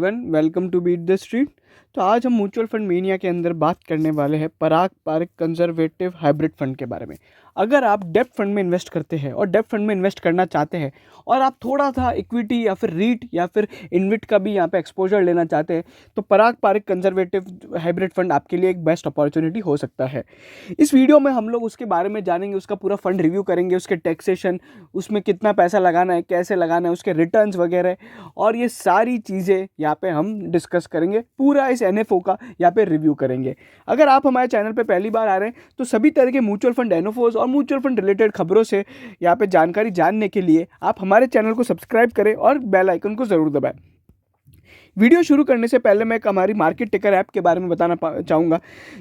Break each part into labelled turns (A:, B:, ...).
A: Everyone, welcome to beat the street. तो आज हम म्यूचुअल फंड मीनिया के अंदर बात करने वाले हैं पारंपरिक कंजर्वेटिव हाइब्रिड फंड के बारे में। अगर आप डेब्ट फंड में इन्वेस्ट करते हैं और डेब्ट फंड में इन्वेस्ट करना चाहते हैं और आप थोड़ा सा इक्विटी या फिर रीट या फिर इन्विट का भी यहाँ पे एक्सपोजर लेना चाहते हैं तो पारंपरिक कंजर्वेटिव हाइब्रिड फंड आपके लिए एक बेस्ट अपॉर्चुनिटी हो सकता है। इस वीडियो में हम लोग उसके बारे में जानेंगे, उसका पूरा फंड रिव्यू करेंगे, उसके टैक्सेशन, उसमें कितना पैसा लगाना है, कैसे लगाना है, उसके रिटर्न्स वगैरह और ये सारी चीज़ें यहाँ पे हम डिस्कस करेंगे। पूरा इस एनएफओ का यहाँ पे रिव्यू करेंगे। अगर आप हमारे चैनल पे पहली बार आ रहे हैं तो सभी तरह के म्यूचुअल फंड एनएफओज और म्यूचुअल फंड रिलेटेड खबरों से यहाँ पे जानकारी जानने के लिए आप हमारे चैनल को सब्सक्राइब करें और बेल आइकन को ज़रूर दबाएं। वीडियो शुरू करने से पहले मैं एक हमारी मार्केट टिकर ऐप के बारे में बताना चाहूँगा।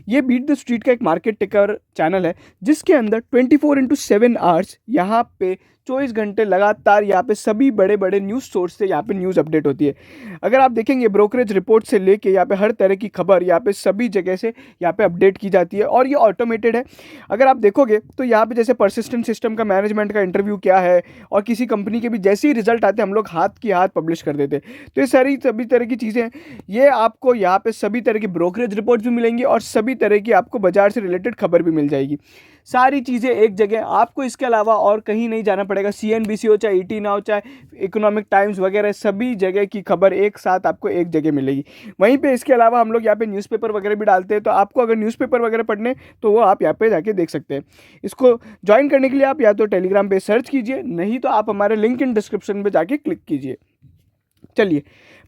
A: ये बीट द स्ट्रीट का एक मार्केट टिकर चैनल है जिसके अंदर 24/7 आवर्स यहाँ पे 24 घंटे लगातार यहाँ पे सभी बड़े बड़े न्यूज़ सोर्स से यहाँ पे न्यूज़ अपडेट होती है। अगर आप देखेंगे ब्रोकरेज रिपोर्ट से लेके यहाँ पे हर तरह की खबर यहाँ पे सभी जगह से यहाँ पे अपडेट की जाती है और ये ऑटोमेटेड है। अगर आप देखोगे तो यहाँ पे जैसे परसिस्टेंट सिस्टम का मैनेजमेंट का इंटरव्यू क्या है और किसी कंपनी के भी जैसे ही रिजल्ट आते हैं हम लोग हाथ की हाथ पब्लिश कर देते हैं। तो ये सभी तरह की चीज़ें ये आपको यहाँ पे सभी तरह की ब्रोकरेज रिपोर्ट भी मिलेंगी और सभी तरह की आपको बाजार से रिलेटेड खबर भी मिल जाएगी। सारी चीज़ें एक जगह, आपको इसके अलावा और कहीं नहीं जाना पड़ेगा। सीएनबीसी हो चाहे ईटी नाउ चाहे इकोनॉमिक टाइम्स वगैरह सभी जगह की खबर एक साथ आपको एक जगह मिलेगी। वहीं पे इसके अलावा हम लोग यहाँ पे न्यूज़पेपर वगैरह भी डालते हैं, तो आपको अगर न्यूज़पेपर वगैरह पढ़ने तो वो आप यहाँ पे जाके देख सकते हैं। इसको ज्वाइन करने के लिए आप या तो टेलीग्राम पे सर्च कीजिए, नहीं तो आप हमारे लिंक इन डिस्क्रिप्शन पे जाके क्लिक कीजिए। चलिए,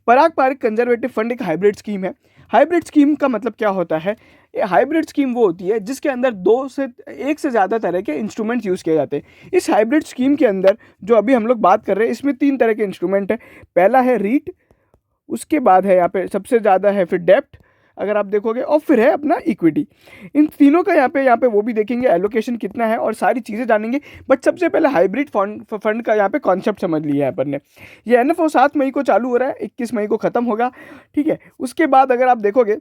A: पारंपरिक कंजर्वेटिव फंड एक हाइब्रिड स्कीम है। हाइब्रिड स्कीम का मतलब क्या होता है? ये हाइब्रिड स्कीम वो होती है जिसके अंदर एक से ज़्यादा तरह के इंस्ट्रूमेंट्स यूज़ किए जाते हैं। इस हाइब्रिड स्कीम के अंदर जो अभी हम लोग बात कर रहे हैं इसमें 3 तरह के इंस्ट्रूमेंट हैं। पहला है रीट, उसके बाद है यहाँ पे सबसे ज़्यादा है फिर डेब्ट अगर आप देखोगे, और फिर है अपना इक्विटी। इन तीनों का यहाँ पे वो भी देखेंगे एलोकेशन कितना है और सारी चीज़ें जानेंगे। बट सबसे पहले हाइब्रिड फंड का यहाँ पे कॉन्सेप्ट समझ लिया है अपन ने। ये एनएफओ 7 मई को चालू हो रहा है, 21 मई को ख़त्म होगा, ठीक है। उसके बाद अगर आप देखोगे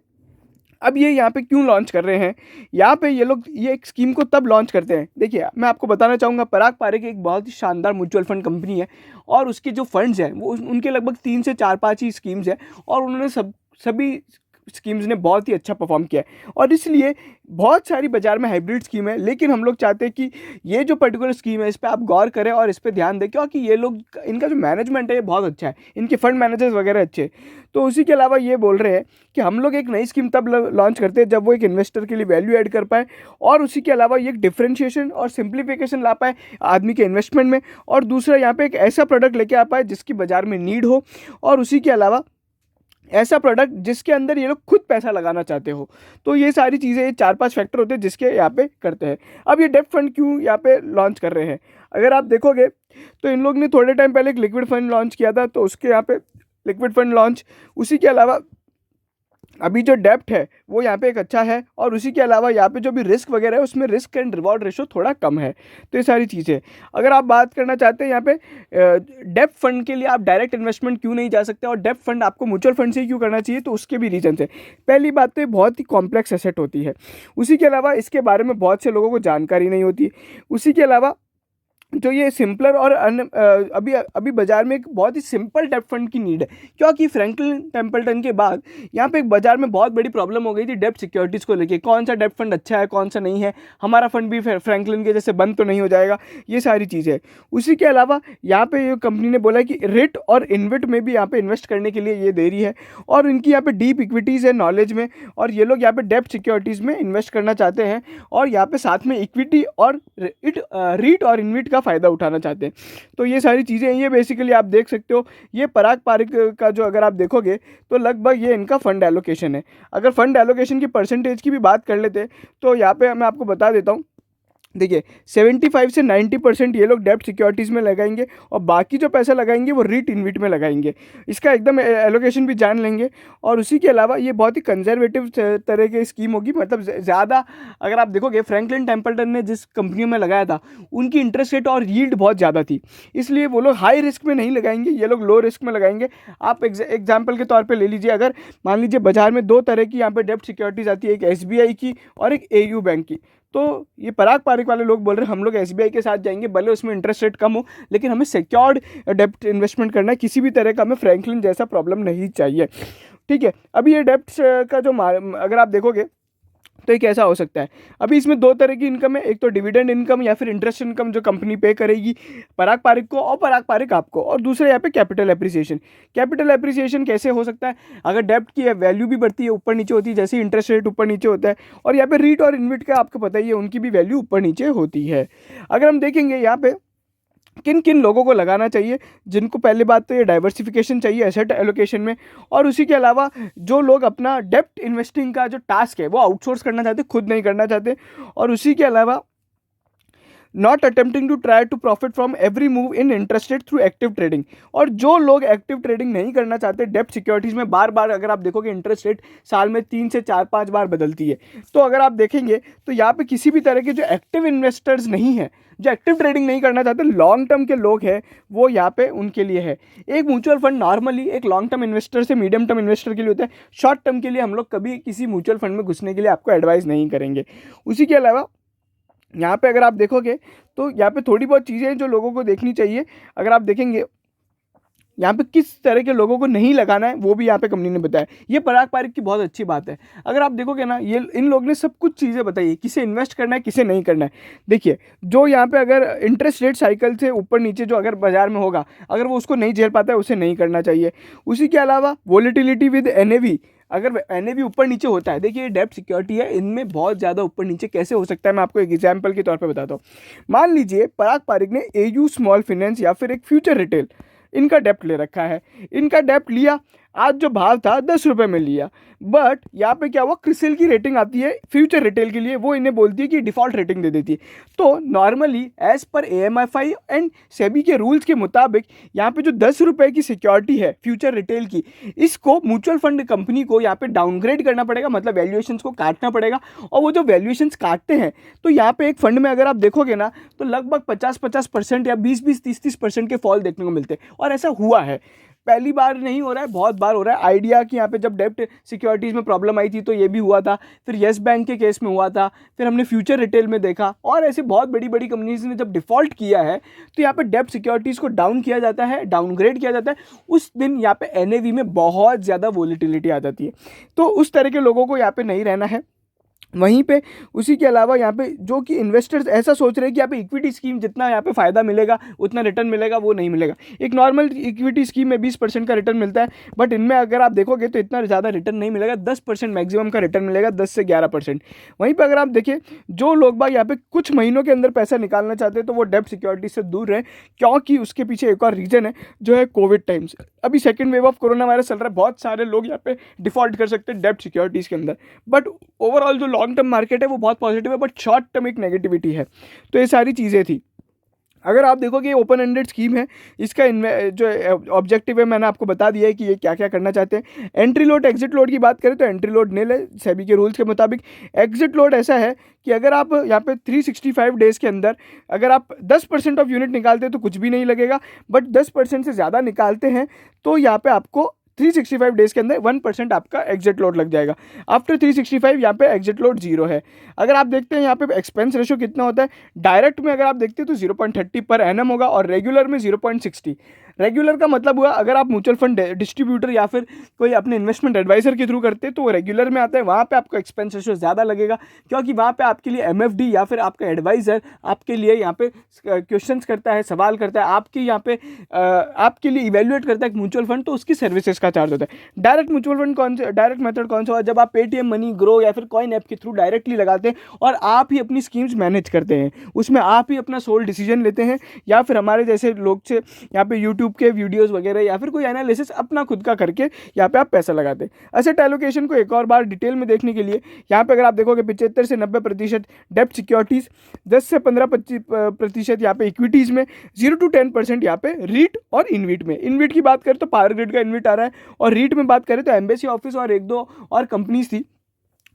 A: अब ये यहाँ पे क्यों लॉन्च कर रहे हैं, यहाँ पे ये लोग ये एक स्कीम को तब लॉन्च करते हैं। देखिए, मैं आपको बताना चाहूँगा पारंपरिक एक बहुत ही शानदार म्यूचुअल फंड कंपनी है और उसके जो फंड्स हैं वो उनके लगभग 3 से 4-5 ही स्कीम्स हैं और उन्होंने सभी स्कीम्स ने बहुत ही अच्छा परफॉर्म किया है और इसलिए बहुत सारी बाजार में हाइब्रिड स्कीम है। लेकिन हम लोग चाहते हैं कि ये जो पर्टिकुलर स्कीम है इस पर आप गौर करें और इस पर ध्यान दें, क्योंकि ये लोग, इनका जो मैनेजमेंट है ये बहुत अच्छा है, इनके फंड मैनेजर्स वगैरह अच्छे। तो उसी के अलावा ये बोल रहे हैं कि हम लोग एक नई स्कीम तब लॉन्च करते हैं जब वो एक इन्वेस्टर के लिए वैल्यू ऐड कर पाए और उसी के अलावा ये एक डिफ्रेंशिएशन और सिंप्लीफिकेशन ला पाए आदमी के इन्वेस्टमेंट में, और दूसरा यहाँ पे एक ऐसा प्रोडक्ट लेके आ पाए जिसकी बाजार में नीड हो और उसी के अलावा ऐसा प्रोडक्ट जिसके अंदर ये लोग खुद पैसा लगाना चाहते हो। तो ये सारी चीज़ें, ये 4-5 फैक्टर होते हैं जिसके यहाँ पे करते हैं। अब ये डेब्ट फंड क्यों यहाँ पे लॉन्च कर रहे हैं, अगर आप देखोगे तो इन लोग ने थोड़े टाइम पहले एक लिक्विड फंड लॉन्च किया था, तो उसके यहाँ पे लिक्विड फंड लॉन्च, उसी के अलावा अभी जो डेब्ट है वो यहाँ पे एक अच्छा है और उसी के अलावा यहाँ पे जो भी रिस्क वगैरह है उसमें रिस्क एंड रिवॉर्ड रेशो थोड़ा कम है। तो ये सारी चीज़ें, अगर आप बात करना चाहते हैं यहाँ पे डेब्ट फंड के लिए आप डायरेक्ट इन्वेस्टमेंट क्यों नहीं जा सकते और डेब्ट फंड आपको म्यूचुअल फंड से ही क्यों करना चाहिए, तो उसके भी रीजन है। पहली बात तो बहुत ही कॉम्प्लेक्स एसेट होती है, उसी के अलावा इसके बारे में बहुत से लोगों को जानकारी नहीं होती। उसी के अलावा जो ये सिंपलर और अभी बाजार में एक बहुत ही सिंपल डेब्ट फंड की नीड है, क्योंकि फ्रैंकलिन टेम्पल्टन के बाद यहाँ पे एक बाजार में बहुत बड़ी प्रॉब्लम हो गई थी डेब्ट सिक्योरिटीज़ को लेके, कौन सा डेब्ट फंड अच्छा है कौन सा नहीं है, हमारा फंड भी फ्रैंकलिन के जैसे बंद तो नहीं हो जाएगा, ये सारी चीज़ें। उसी के अलावा यहाँ पे ये कंपनी ने बोला कि रिट और इन्विट में भी यहाँ पे इन्वेस्ट करने के लिए ये दे रही है और इनकी यहाँ पे डीप इक्विटीज़ है नॉलेज में, और ये लोग यहाँ पे डेब्ट सिक्योरिटीज़ में इन्वेस्ट करना चाहते हैं और यहाँ पे साथ में इक्विटी और रीट और इन्विट का फ़ायदा उठाना चाहते हैं। तो ये सारी चीज़ें, ये बेसिकली आप देख सकते हो, ये पारंपरिक का जो अगर आप देखोगे तो लगभग ये इनका फंड एलोकेशन है। अगर फंड एलोकेशन की परसेंटेज की भी बात कर लेते तो यहाँ पे मैं आपको बता देता हूँ। देखिए, 75 से 90% ये लोग डेब्ट सिक्योरिटीज़ में लगाएंगे और बाकी जो पैसा लगाएंगे वो रीट इन्विट में लगाएंगे। इसका एकदम एलोकेशन भी जान लेंगे और उसी के अलावा ये बहुत ही कंजर्वेटिव तरह की स्कीम होगी। मतलब ज़्यादा अगर आप देखोगे फ्रैंकलिन टेम्पल्टन ने जिस कंपनियों में लगाया था उनकी इंटरेस्ट रेट और यील्ड बहुत ज़्यादा थी, इसलिए वो लोग हाई रिस्क में नहीं लगाएंगे, ये लोग लो रिस्क में लगाएंगे। आप एग्जाम्पल के तौर पर ले लीजिए, अगर मान लीजिए बाजार में 2 तरह की यहाँ पर डेब्ट सिक्योरिटीज़ आती है, एक SBI की और एक AU बैंक की। तो ये पराग पारिक वाले लोग बोल रहे हैं हम लोग एसबीआई के साथ जाएंगे, भले उसमें इंटरेस्ट रेट कम हो, लेकिन हमें सिक्योर्ड डेप्ट इन्वेस्टमेंट करना है, किसी भी तरह का हमें फ्रैंकलिन जैसा प्रॉब्लम नहीं चाहिए। ठीक है, अभी ये डेप्ट का जो अगर आप देखोगे तो ये कैसा हो सकता है, अभी इसमें दो तरह की इनकम है, एक तो डिविडेंड इनकम या फिर इंटरेस्ट इनकम जो कंपनी पे करेगी पराग पारिक को और पराग पारिक आपको, और दूसरा यहाँ पे कैपिटल एप्रिसिएशन। कैपिटल एप्रिसिएशन कैसे हो सकता है, अगर डेप्ट की वैल्यू भी बढ़ती है, ऊपर नीचे होती है, जैसे इंटरेस्ट रेट ऊपर नीचे होता है, और यहाँ पे रीट और इन्विट का आपको पता ही है उनकी भी वैल्यू ऊपर नीचे होती है। अगर हम देखेंगे यहाँ पे किन किन लोगों को लगाना चाहिए, जिनको पहले बात तो ये डाइवर्सिफिकेशन चाहिए एसेट एलोकेशन में, और उसी के अलावा जो लोग अपना डेप्ट इन्वेस्टिंग का जो टास्क है वो आउटसोर्स करना चाहते, खुद नहीं करना चाहते, और उसी के अलावा not attempting to try to profit from every move in interested through active trading. और जो लोग एक्टिव ट्रेडिंग नहीं करना चाहते डेप्ट सिक्योरिटीज़ में, बार बार अगर आप देखोगे इंटरेस्ट रेट साल में 3 से 4-5 बार बदलती है, तो अगर आप देखेंगे तो यहाँ पे किसी भी तरह के जो एक्टिव इन्वेस्टर्स नहीं है, जो एक्टिव ट्रेडिंग नहीं करना चाहते, लॉन्ग टर्म के लोग हैं, वो यहाँ पे उनके लिए है। एक म्यूचुअल फंड नॉर्मली एक लॉन्ग टर्म इन्वेस्टर से मीडियम टर्म इन्वेस्टर के लिए होता है, शॉर्ट टर्म के लिए हम लोग कभी किसी म्यूचुअल फंड में घुसने के लिए आपको एडवाइस नहीं करेंगे। उसी के अलावा यहाँ पे अगर आप देखोगे तो यहाँ पे थोड़ी बहुत चीज़ें हैं जो लोगों को देखनी चाहिए। अगर आप देखेंगे यहाँ पे किस तरह के लोगों को नहीं लगाना है वो भी यहाँ पे कंपनी ने बताया। ये पराग पारिक की बहुत अच्छी बात है। अगर आप देखोगे ना, ये इन लोगों ने सब कुछ चीज़ें बताई है, किसे इन्वेस्ट करना है किसे नहीं करना है। देखिए, जो यहाँ पे अगर इंटरेस्ट रेट साइकिल से ऊपर नीचे जो अगर बाजार में होगा, अगर वो उसको नहीं झेल पाता है, उसे नहीं करना चाहिए। उसी के अलावा वोलेटिलिटी विद एनएवी, अगर एनएवी ऊपर नीचे होता है, देखिए ये डेप्ट सिक्योरिटी है, इनमें बहुत ज़्यादा ऊपर नीचे कैसे हो सकता है, मैं आपको एक एग्जाम्पल के तौर पर बताता हूँ। मान लीजिए पराग पारिक ने एयू स्मॉल फाइनेंस या फिर एक फ्यूचर रिटेल, इनका डेप्ट ले रखा है। इनका डेप्ट लिया, आज जो भाव था 10 रुपये में लिया, बट यहाँ पे क्या हुआ, क्रिसिल की रेटिंग आती है फ्यूचर रिटेल के लिए, वो इन्हें बोलती है कि डिफ़ॉल्ट रेटिंग दे देती है। तो normally as per एएमएफआई and SEBI के रूल्स के मुताबिक यहाँ पे जो 10 रुपये की सिक्योरिटी है फ्यूचर रिटेल की, इसको म्यूचुअल फंड कंपनी को यहाँ पे डाउनग्रेड करना पड़ेगा, मतलब वैल्यूएशंस को काटना पड़ेगा। और वो जो वैल्यूएशंस काटते हैं, तो यहाँ पे एक फंड में अगर आप देखोगे ना, तो लगभग 50% या 20-20, 30-30% के फॉल देखने को मिलते हैं। और ऐसा हुआ है, पहली बार नहीं हो रहा है, बहुत बार हो रहा है। आइडिया की यहाँ पे जब डेप्ट सिक्योरिटीज़ में प्रॉब्लम आई थी तो ये भी हुआ था, फिर येस बैंक के केस में हुआ था, फिर हमने फ्यूचर रिटेल में देखा, और ऐसे बहुत बड़ी बड़ी कंपनीज ने जब डिफ़ॉल्ट किया है तो यहाँ पे डेप्ट सिक्योरिटीज़ को डाउन किया जाता है, डाउनग्रेड किया जाता है। उस दिन यहाँ पे एनएवी में बहुत ज़्यादा वोलेटिलिटी आ जाती है। तो उस तरह के लोगों को यहाँ पे नहीं रहना है। वहीं पे उसी के अलावा यहाँ पे जो कि इन्वेस्टर्स ऐसा सोच रहे हैं कि यहाँ पे इक्विटी स्कीम जितना यहाँ पे फ़ायदा मिलेगा उतना रिटर्न मिलेगा, वो नहीं मिलेगा। एक नॉर्मल इक्विटी स्कीम में 20% का रिटर्न मिलता है, बट इनमें अगर आप देखोगे तो इतना ज़्यादा रिटर्न नहीं मिलेगा, 10% मैक्सिमम का रिटर्न मिलेगा, 10 से 11%। वहीं पर अगर आप देखिए, जो लोग बाग यहाँ पे कुछ महीनों के अंदर पैसा निकालना चाहते हैं तो वो डेप्ट सिक्योरिटी से दूर रहें, क्योंकि उसके पीछे एक और रीज़न है जो है कोविड टाइम्स। अभी second wave of corona virus चल रहा है, बहुत सारे लोग यहाँ पे डिफ़ॉल्ट कर सकते हैं डेप्ट सिक्योरिटीज़ के अंदर, बट ओवरऑल जो लॉन्ग टर्म मार्केट है वो बहुत पॉजिटिव है, बट शॉर्ट टर्म एक नेगेटिविटी है। तो ये सारी चीज़ें थी। अगर आप देखोगे ओपन एंडेड स्कीम है, इसका जो ऑब्जेक्टिव है मैंने आपको बता दिया है कि ये क्या क्या करना चाहते हैं। एंट्री लोड एग्जिट लोड की बात करें तो एंट्री लोड नील है सेबी के रूल्स के मुताबिक। एग्जिट लोड ऐसा है कि अगर आप यहाँ पे 365 डेज़ के अंदर अगर आप 10% ऑफ यूनिट निकालते हैं तो कुछ भी नहीं लगेगा, बट 10% से ज़्यादा निकालते हैं तो यहाँ पे आपको 365 डेज़ के अंदर 1% आपका एग्जिट लोड लग जाएगा। आफ्टर 365 यहाँ पे एग्जिट लोड 0 है। अगर आप देखते हैं यहाँ पे एक्सपेंस रेशो कितना होता है, डायरेक्ट में अगर आप देखते हैं तो 0.30 पर एनएम होगा, और रेगुलर में 0.60। रेगुलर का मतलब हुआ अगर आप म्यूचुअल फंड डिस्ट्रीब्यूटर या फिर कोई अपने इन्वेस्टमेंट एडवाइजर के थ्रू करते हैं तो वो रेगुलर में आता है, वहाँ पे आपको एक्सपेंस रेशो ज़्यादा लगेगा, क्योंकि वहाँ पे आपके लिए एमएफडी या फिर आपका एडवाइज़र आपके लिए यहाँ पे क्वेश्चंस करता है, सवाल करता है, आपके यहाँ पे आपके लिए इवेल्युएट करता है म्यूचुअल फंड, तो उसकी सर्विसेज का चार्ज होता है। Direct mutual fund direct method कौन सा हुआ, जब आप पेटीएम मनी, ग्रो या फिर कॉइन ऐप के थ्रू डायरेक्टली लगाते हैं और आप ही अपनी स्कीम्स मैनेज करते हैं, उसमें आप ही अपना सोल डिसीजन लेते हैं, या फिर हमारे जैसे लोग से यहाँ पे यूट्यूब के वीडियोस वगैरह या फिर कोई एनालिसिस अपना खुद का करके यहाँ पे आप पैसा लगाते हैं। एसेट एलोकेशन को एक और बार डिटेल में देखने के लिए यहाँ पे अगर आप देखोगे 75 से 90% डेप्ट सिक्योरिटीज़, 10 से 15% यहाँ पे इक्विटीज़ में, 0 to 10% यहाँ पे रीट और इनविट में। इनविट की बात करें तो पावर ग्रिड का इनविट आ रहा है, और रीट में बात करें तो एम्बेसी ऑफिस और एक दो और कंपनीज थी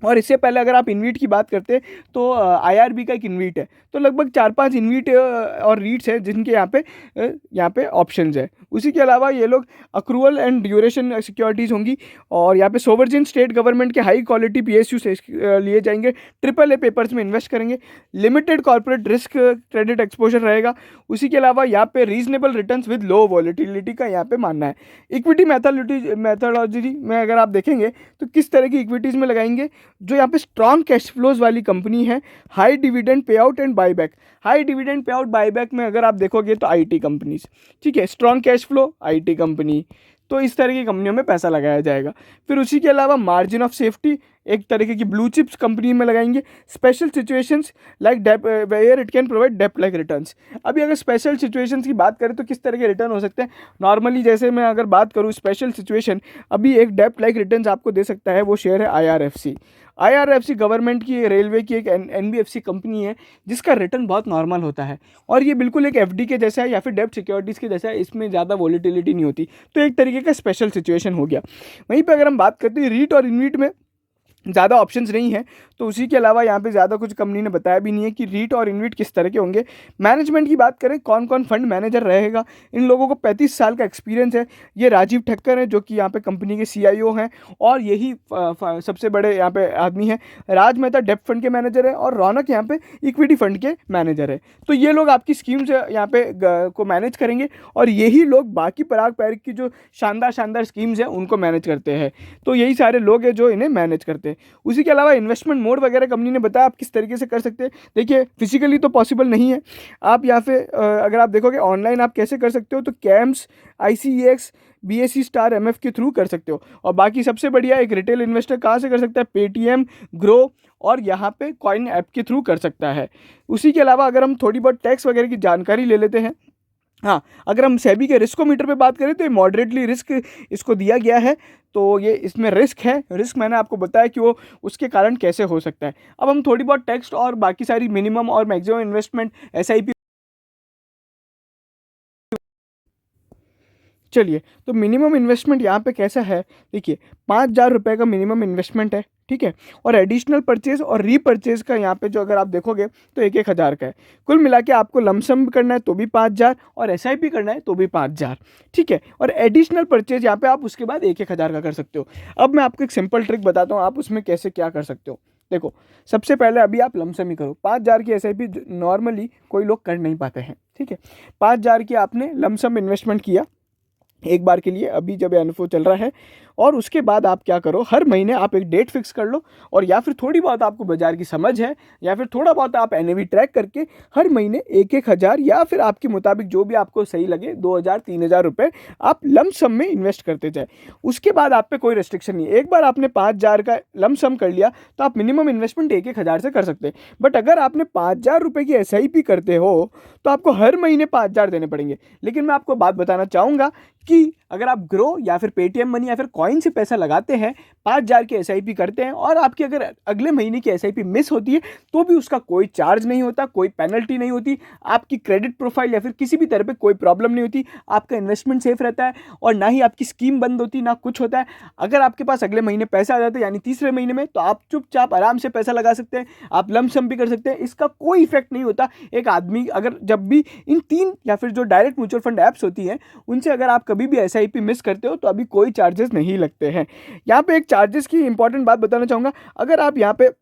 A: और इससे पहले अगर आप इनवीट की बात करते हैं तो आईआरबी का एक इनवीट है, तो लगभग 4-5 इनवीट और रीट्स हैं जिनके यहाँ पे ऑप्शंस है। उसी के अलावा ये लोग अक्रूवल एंड ड्यूरेशन सिक्योरिटीज़ होंगी, और यहाँ पे सोवरजिन स्टेट गवर्नमेंट के हाई क्वालिटी पीएसयू से लिए जाएंगे, ट्रिपल ए पेपर्स में इन्वेस्ट करेंगे, limited corporate risk credit exposure रहेगा। उसी के अलावा यहाँ पे reasonable returns with low volatility का यहाँ पे मानना है। इक्विटी मैथोलॉजी में अगर आप देखेंगे तो किस तरह की इक्विटीज़ में लगाएंगे, जो यहाँ पे स्ट्रॉन्ग कैश फ्लोज वाली कंपनी है, high dividend pay out and buyback. High dividend pay out buyback में अगर आप देखोगे तो आईटी कंपनीज, ठीक है, strong cash flow IT company, तो इस तरह की कंपनियों में पैसा लगाया जाएगा। फिर उसी के अलावा मार्जिन ऑफ सेफ्टी एक तरीके की ब्लू चिप्स कंपनी में लगाएंगे, special situations like debt where it can provide debt like returns. अभी अगर स्पेशल सिचुएशंस की बात करें तो किस तरह के रिटर्न हो सकते हैं, नॉर्मली जैसे मैं अगर बात करूं स्पेशल सिचुएशन, अभी एक डेप लाइक रिटर्न्स आपको दे सकता है वो शेयर है आईआरएफसी। आईआरएफसी गवर्नमेंट की रेलवे की एक एनबीएफसी कंपनी है जिसका रिटर्न बहुत नॉर्मल होता है, और ये बिल्कुल एक एफडी के जैसा है या फिर डेप्ट सिक्योरिटीज़ के जैसा है, इसमें ज़्यादा वॉलीटिलिटी नहीं होती, तो एक तरीके का स्पेशल सिचुएशन हो गया। वहीं पे अगर हम बात करते हैं रीट और इनवीट में ज़्यादा ऑप्शंस नहीं है, तो उसी के अलावा यहाँ पे ज़्यादा कुछ कंपनी ने बताया भी नहीं है कि रीट और इनवीट किस तरह के होंगे। मैनेजमेंट की बात करें, कौन कौन फंड मैनेजर रहेगा, इन लोगों को 35 साल का एक्सपीरियंस है। ये राजीव ठक्कर है जो कि यहाँ पे कंपनी के सीईओ हैं, और यही सबसे बड़े यहाँ पे आदमी हैं। राज मेहता डेप्ट फंड के मैनेजर है, और रौनक यहाँ पे इक्विटी फंड के मैनेजर है। तो ये लोग आपकी स्कीम्स यहाँ पे को मैनेज करेंगे, और यही लोग बाकी पराग पारिक की जो शानदार शानदार स्कीम्स हैं उनको मैनेज करते हैं। तो यही सारे लोग हैं जो इन्हें मैनेज करते हैं। उसी के अलावा इन्वेस्टमेंट मोड वगैरह कंपनी ने बताया आप किस तरीके से कर सकते हैं। देखिए फिजिकली तो पॉसिबल नहीं है, आप यहाँ पे अगर आप देखोगे ऑनलाइन आप कैसे कर सकते हो, तो कैम्स, आईसीईएक्स, बीएससी स्टार एमएफ के थ्रू कर सकते हो। और बाकी सबसे बढ़िया एक रिटेल इन्वेस्टर कहाँ से कर सकता है, पेटीएम, ग्रो और यहाँ पे कॉइन ऐप के थ्रू कर सकता है। उसी के अलावा अगर हम थोड़ी बहुत टैक्स वगैरह की जानकारी ले लेते हैं, हाँ, अगर हम सेबी के रिस्कोमीटर पे बात करें तो ये मॉडरेटली रिस्क इसको दिया गया है, तो ये इसमें रिस्क है। रिस्क मैंने आपको बताया कि वो उसके कारण कैसे हो सकता है। अब हम थोड़ी बहुत टेक्स्ट और बाकी सारी मिनिमम और मैक्सिमम इन्वेस्टमेंट एसआईपी, चलिए तो मिनिमम इन्वेस्टमेंट यहाँ पे कैसा है, देखिए 5,000 रुपये का मिनिमम इन्वेस्टमेंट है, ठीक है, और एडिशनल परचेज और रीपरचेज का यहाँ पे जो अगर आप देखोगे तो 1,000 का है। कुल मिला के आपको लमसम करना है तो भी 5,000, और एसआईपी करना है तो भी 5,000, ठीक है, और एडिशनल परचेज यहाँ पे आप उसके बाद 1,000 का कर सकते हो। अब मैं आपको एक सिंपल ट्रिक बताता हूँ आप उसमें कैसे क्या कर सकते हो। देखो सबसे पहले अभी आप लमसम ही करो, 5,000 की एसआईपी नॉर्मली कोई लोग कर नहीं पाते हैं, ठीक है। 5,000 की आपने लमसम इन्वेस्टमेंट किया एक बार के लिए, अभी जब एनएफओ चल रहा है, और उसके बाद आप क्या करो, हर महीने आप एक डेट फिक्स कर लो, और या फिर थोड़ी बहुत आपको बाजार की समझ है या फिर थोड़ा बहुत आप एनएवी ट्रैक करके हर महीने 1,000 या फिर आपके मुताबिक जो भी आपको सही लगे 2,000-3,000 रुपये आप लम सम में इन्वेस्ट करते जाए। उसके बाद आप पे कोई रेस्ट्रिक्शन नहीं है। एक बार आपने 5,000 का लम सम कर लिया तो आप मिनिमम इन्वेस्टमेंट 1,000 से कर सकते हैं। बट अगर आपने 5,000 रुपये की एसआईपी करते हो तो आपको हर महीने 5,000 देने पड़ेंगे। लेकिन मैं आपको बात बताना चाहूँगा कि अगर आप ग्रो या फिर पेटीएम मनी या फिर कॉइन से पैसा लगाते हैं, 5,000 की एसआईपी करते हैं, और आपकी अगर अगले महीने की एसआईपी मिस होती है तो भी उसका कोई चार्ज नहीं होता, कोई पेनल्टी नहीं होती, आपकी क्रेडिट प्रोफाइल या फिर किसी भी तरह पे कोई प्रॉब्लम नहीं होती, आपका इन्वेस्टमेंट सेफ रहता है, और ना ही आपकी स्कीम बंद होती ना कुछ होता है। अगर आपके पास अगले महीने पैसा आ जाता है यानी तीसरे महीने में, तो आप चुपचाप आराम से पैसा लगा सकते हैं, आप लमसम भी कर सकते हैं, इसका कोई इफेक्ट नहीं होता। एक आदमी अगर जब भी इन 3 या फिर जो डायरेक्ट म्यूचुअल फंड ऐप्स होती हैं उनसे अगर आप कभी भी एसआईपी मिस करते हो तो अभी कोई चार्जेस नहीं लगते हैं। यहाँ पे एक चार्जेस की इंपॉर्टेंट बात बताना चाहूँगा, अगर आप यहाँ पे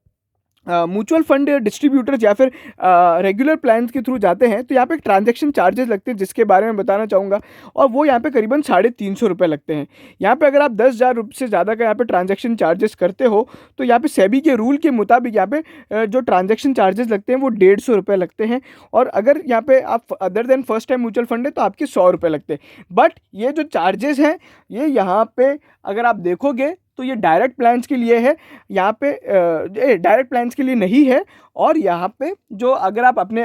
A: म्यूचुअल फंड डिस्ट्रीब्यूटर्स या फिर रेगुलर प्लान्स के थ्रू जाते हैं तो यहाँ पे एक ट्रांजैक्शन चार्जेस लगते हैं जिसके बारे में बताना चाहूँगा, और वो यहाँ पे करीबन 350 रुपये लगते हैं। यहाँ पे अगर आप 10,000 रुपये से ज़्यादा का यहाँ पे ट्रांजैक्शन चार्जेस करते हो तो यहाँ पे सेबी के रूल के मुताबिक यहाँ पे जो ट्रांजैक्शन चार्जेस लगते हैं वो 150 रुपये लगते हैं, और अगर यहाँ पे आप other than first time mutual fund है तो आपके 100 रुपये लगते हैं। बट ये जो चार्जेस हैं ये यहाँ पे अगर आप देखोगे तो ये डायरेक्ट प्लान्स के लिए है, यहाँ पे डायरेक्ट प्लान्स के लिए नहीं है। और यहाँ पे जो अगर आप अपने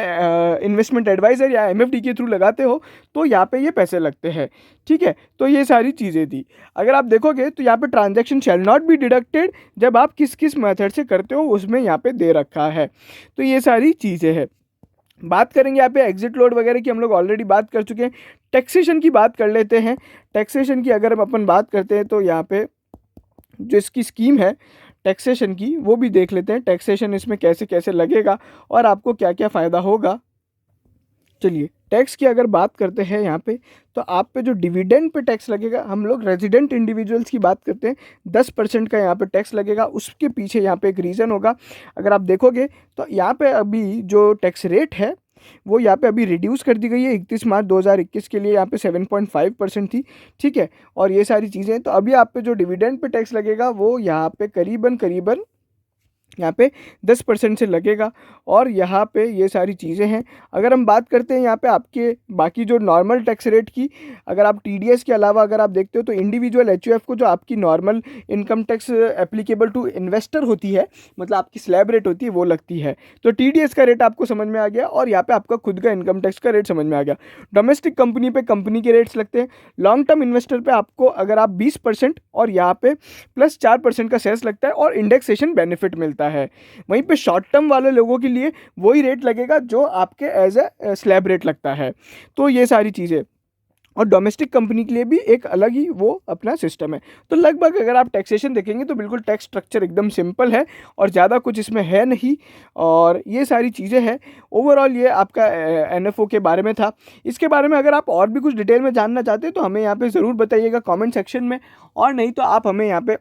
A: इन्वेस्टमेंट एडवाइज़र या एमएफडी के थ्रू लगाते हो तो यहाँ पे ये पैसे लगते हैं, ठीक है। तो ये सारी चीज़ें थी। अगर आप देखोगे तो यहाँ पे transaction shall not be deducted, जब आप किस किस मेथड से करते हो उसमें यहाँ पे दे रखा है। तो ये सारी चीज़ें हैं। बात करेंगे यहाँ पे एग्जिट लोड वगैरह की, हम लोग ऑलरेडी बात कर चुके हैं। टैक्सेशन की बात कर लेते हैं। टैक्सेशन की अगर हम अपन बात करते हैं तो यहाँ पे जो इसकी स्कीम है टैक्सेशन की, वो भी देख लेते हैं। टैक्सेशन इसमें कैसे कैसे लगेगा और आपको क्या क्या फ़ायदा होगा। चलिए, टैक्स की अगर बात करते हैं यहाँ पे, तो आप पे जो डिविडेंड पे टैक्स लगेगा, हम लोग रेजिडेंट इंडिविजुअल्स की बात करते हैं, 10% का यहाँ पे टैक्स लगेगा। उसके पीछे यहाँ पे एक रीज़न होगा। अगर आप देखोगे तो यहाँ पे अभी जो टैक्स रेट है वो यहाँ पे अभी रिड्यूस कर दी गई है। 31 मार्च 2021 के लिए यहाँ पे 7.5% थी, ठीक है। और ये सारी चीज़ें, तो अभी आप पे जो डिविडेंड पे टैक्स लगेगा वो यहाँ पे करीबन करीबन यहाँ पे 10% से लगेगा। और यहाँ पे ये सारी चीज़ें हैं। अगर हम बात करते हैं यहाँ पे आपके बाकी जो नॉर्मल टैक्स रेट की, अगर आप टीडीएस के अलावा अगर आप देखते हो तो इंडिविजुअल एचयूएफ को जो आपकी normal income tax applicable to investor होती है, मतलब आपकी स्लैब रेट होती है, वो लगती है। तो टीडीएस का रेट आपको समझ में आ गया और यहाँ पे आपका खुद का इनकम टैक्स का रेट समझ में आ गया। डोमेस्टिक कंपनी पे कंपनी के रेट्स लगते हैं। लॉन्ग टर्म इन्वेस्टर पे आपको अगर आप 20% और यहाँ पे प्लस 4% का सेस लगता है और इंडेक्सेशन बेनिफिट मिलता है। वहीं पे शॉर्ट टर्म वाले लोगों के लिए वही रेट लगेगा जो आपके एज ए स्लैब रेट लगता है। तो ये सारी चीज़ें, और डोमेस्टिक कंपनी के लिए भी एक अलग ही वो अपना सिस्टम है। तो लगभग अगर आप टैक्सेशन देखेंगे तो बिल्कुल टैक्स स्ट्रक्चर एकदम सिंपल है और ज़्यादा कुछ इसमें है नहीं। और ये सारी चीज़ें हैं। ओवरऑल ये आपका एनएफओ के बारे में था। इसके बारे में अगर आप और भी कुछ डिटेल में जानना चाहते हैं तो हमें यहाँ पे ज़रूर बताइएगा कमेंट सेक्शन में, और नहीं तो आप हमें यहाँ पे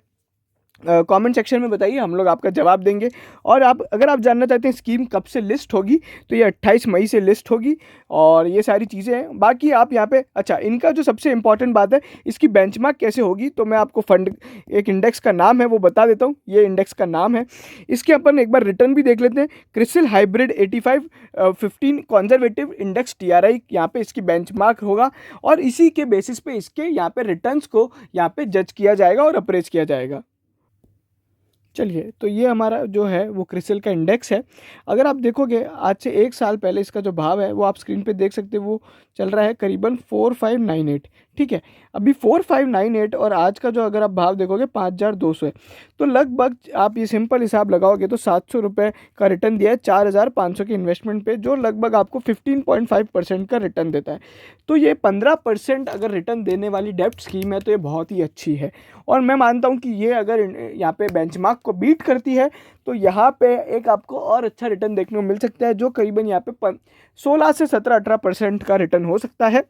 A: कमेंट सेक्शन में बताइए, हम लोग आपका जवाब देंगे। और आप अगर आप जानना चाहते हैं स्कीम कब से लिस्ट होगी, तो ये 28 मई से लिस्ट होगी। और ये सारी चीज़ें हैं। बाकी आप यहाँ पे, अच्छा, इनका जो सबसे इंपॉर्टेंट बात है, इसकी बेंचमार्क कैसे होगी, तो मैं आपको फंड एक इंडेक्स का नाम है वो बता देता हूँ। ये इंडेक्स का नाम है। इसके अपन एक बार रिटर्न भी देख लेते हैं। CRISIL hybrid 85-15 conservative index TRI यहाँ पे इसकी बेंचमार्क होगा और इसी के बेसिस पे इसके यहाँ पे रिटर्न्स को यहाँ पे जज किया जाएगा और अप्रेज किया जाएगा। चलिए, तो ये हमारा जो है वो क्रिसिल का इंडेक्स है। अगर आप देखोगे आज से 1 साल पहले इसका जो भाव है वो आप स्क्रीन पे देख सकते हो, वो चल रहा है करीबन 4598, ठीक है। अभी 4598 और आज का जो अगर आप भाव देखोगे 5200 है। तो लगभग आप ये सिंपल हिसाब लगाओगे तो 700 रुपये का रिटर्न दिया है 4500 के इन्वेस्टमेंट पे, जो लगभग आपको 15.5% का रिटर्न देता है। तो ये 15% अगर रिटर्न देने वाली डेब्ट स्कीम है तो ये बहुत ही अच्छी है। और मैं मानता हूँ कि ये अगर यहाँ पे बेंचमार्क को बीट करती है तो यहाँ पे एक आपको और अच्छा रिटर्न देखने को मिल सकता है, जो करीबन यहाँ पे 16 से 17-18% का रिटर्न हो सकता है।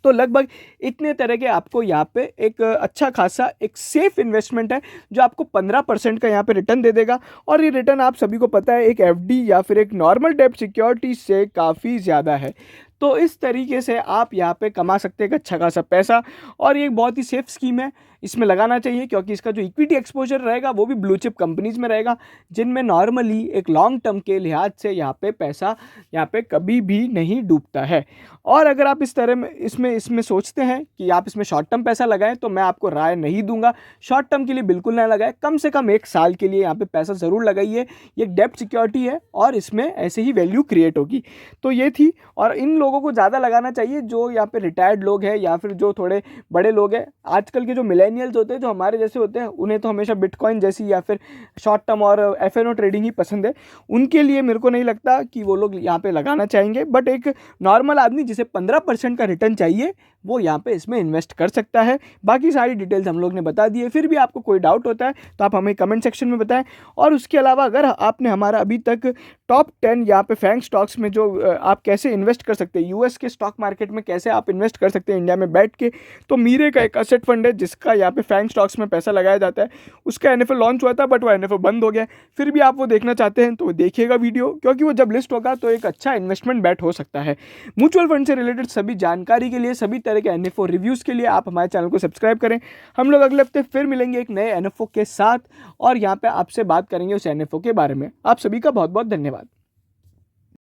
A: तो लगभग इतने तरह के आपको यहाँ पे एक अच्छा खासा एक सेफ इन्वेस्टमेंट है जो आपको 15% का यहाँ पे रिटर्न दे देगा। और ये रिटर्न आप सभी को पता है एक एफडी या फिर एक नॉर्मल डेब्ट सिक्योरिटी से काफ़ी ज़्यादा है। तो इस तरीके से आप यहाँ पे कमा सकते हैं अच्छा खासा पैसा, और ये एक बहुत ही सेफ स्कीम है, इसमें लगाना चाहिए क्योंकि इसका जो इक्विटी एक्सपोजर रहेगा वो भी ब्लू चिप कंपनीज में रहेगा, जिनमें नॉर्मली एक लॉन्ग टर्म के लिहाज से यहाँ पे पैसा यहाँ पे कभी भी नहीं डूबता है। और अगर आप इस तरह में इसमें सोचते हैं कि आप इसमें शॉर्ट टर्म पैसा लगाएं, तो मैं आपको राय नहीं दूंगा। शॉर्ट टर्म के लिए बिल्कुल ना लगाएं, कम से कम 1 साल के लिए यहाँ पे पैसा ज़रूर लगाइए। ये डेब्ट सिक्योरिटी है और इसमें ऐसे ही वैल्यू क्रिएट होगी। तो ये थी। और इन लोगों को ज़्यादा लगाना चाहिए जो यहाँ पे रिटायर्ड लोग हैं या फिर जो थोड़े बड़े लोग हैं। आजकल के जो मिलेनियल्स होते हैं, जो हमारे जैसे होते हैं, उन्हें तो हमेशा बिटकॉइन जैसी या फिर शॉर्ट टर्म और FNO ट्रेडिंग ही पसंद है। उनके लिए मेरे को नहीं लगता कि वो लोग यहाँ पे लगाना चाहेंगे। बट एक नॉर्मल आदमी जिसे 15% का रिटर्न चाहिए वो यहाँ पे इसमें इन्वेस्ट कर सकता है। बाकी सारी डिटेल्स हम लोग ने बता दी है। फिर भी आपको कोई डाउट होता है तो आप हमें कमेंट सेक्शन में बताएं। और उसके अलावा अगर आपने हमारा अभी तक टॉप 10 यहाँ पे फैंग स्टॉक्स में जो आप कैसे इन्वेस्ट कर सकते हैं, यूएस के स्टॉक मार्केट में कैसे आप इन्वेस्ट कर सकते हैं इंडिया में बैठ के, तो मीरे का एक असेट फंड है जिसका यहाँ पे फैंग स्टॉक्स में पैसा लगाया जाता है। उसका NFO लॉन्च हुआ था बट वो NFO बंद हो गया। फिर भी आप वो देखना चाहते हैं तो देखिएगा वीडियो, क्योंकि वो जब लिस्ट होगा तो एक अच्छा इन्वेस्टमेंट बैट हो सकता है। म्यूचुअल फंड से रिलेटेड सभी जानकारी के लिए, सभी तरह के NFO रिव्यूज़ के लिए आप हमारे चैनल को सब्सक्राइब करें। हम लोग अगले हफ्ते फिर मिलेंगे एक नए NFO के साथ और यहाँ पे आपसे बात करेंगे उस NFO के बारे में। आप सभी का बहुत बहुत धन्यवाद।